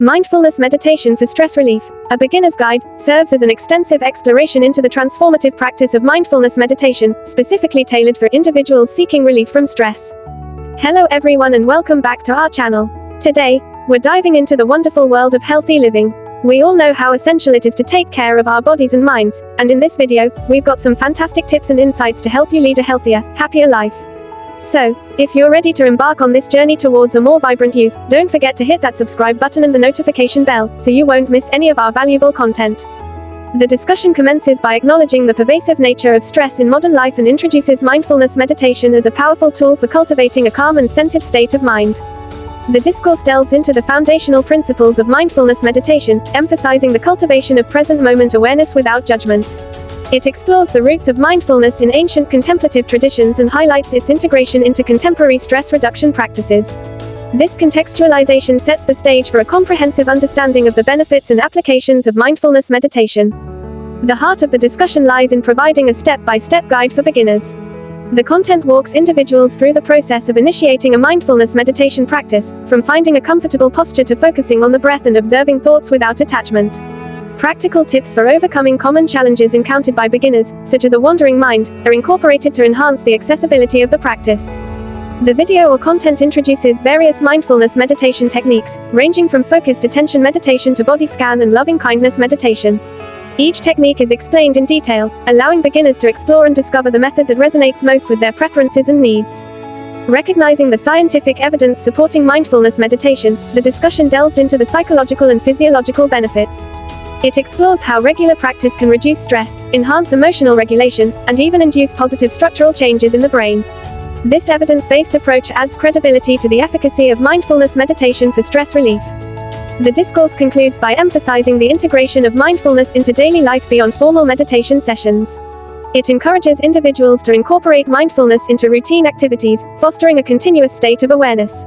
Mindfulness Meditation for Stress Relief, a beginner's guide, serves as an extensive exploration into the transformative practice of mindfulness meditation, specifically tailored for individuals seeking relief from stress. Hello everyone and welcome back to our channel. Today, we're diving into the wonderful world of healthy living. We all know how essential it is to take care of our bodies and minds, and in this video, we've got some fantastic tips and insights to help you lead a healthier, happier life. So, if you're ready to embark on this journey towards a more vibrant you, don't forget to hit that subscribe button and the notification bell, so you won't miss any of our valuable content. The discussion commences by acknowledging the pervasive nature of stress in modern life and introduces mindfulness meditation as a powerful tool for cultivating a calm and centered state of mind. The discourse delves into the foundational principles of mindfulness meditation, emphasizing the cultivation of present moment awareness without judgment. It explores the roots of mindfulness in ancient contemplative traditions and highlights its integration into contemporary stress reduction practices. This contextualization sets the stage for a comprehensive understanding of the benefits and applications of mindfulness meditation. The heart of the discussion lies in providing a step-by-step guide for beginners. The content walks individuals through the process of initiating a mindfulness meditation practice, from finding a comfortable posture to focusing on the breath and observing thoughts without attachment. Practical tips for overcoming common challenges encountered by beginners, such as a wandering mind, are incorporated to enhance the accessibility of the practice. The video or content introduces various mindfulness meditation techniques, ranging from focused attention meditation to body scan and loving-kindness meditation. Each technique is explained in detail, allowing beginners to explore and discover the method that resonates most with their preferences and needs. Recognizing the scientific evidence supporting mindfulness meditation, the discussion delves into the psychological and physiological benefits. It explores how regular practice can reduce stress, enhance emotional regulation, and even induce positive structural changes in the brain. This evidence-based approach adds credibility to the efficacy of mindfulness meditation for stress relief. The discourse concludes by emphasizing the integration of mindfulness into daily life beyond formal meditation sessions. It encourages individuals to incorporate mindfulness into routine activities, fostering a continuous state of awareness.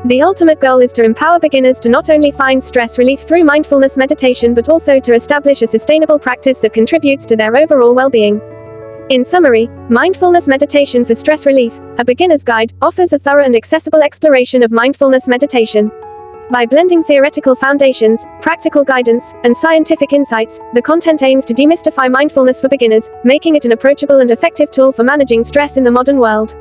The ultimate goal is to empower beginners to not only find stress relief through mindfulness meditation but also to establish a sustainable practice that contributes to their overall well-being. In summary, Mindfulness Meditation for Stress Relief, a beginner's guide, offers a thorough and accessible exploration of mindfulness meditation. By blending theoretical foundations, practical guidance, and scientific insights, the content aims to demystify mindfulness for beginners, making it an approachable and effective tool for managing stress in the modern world.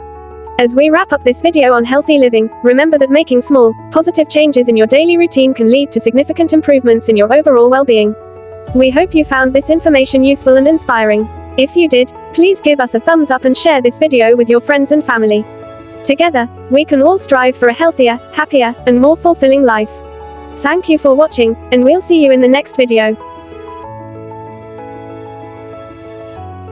As we wrap up this video on healthy living, remember that making small, positive changes in your daily routine can lead to significant improvements in your overall well-being. We hope you found this information useful and inspiring. If you did, please give us a thumbs up and share this video with your friends and family. Together, we can all strive for a healthier, happier, and more fulfilling life. Thank you for watching, and we'll see you in the next video.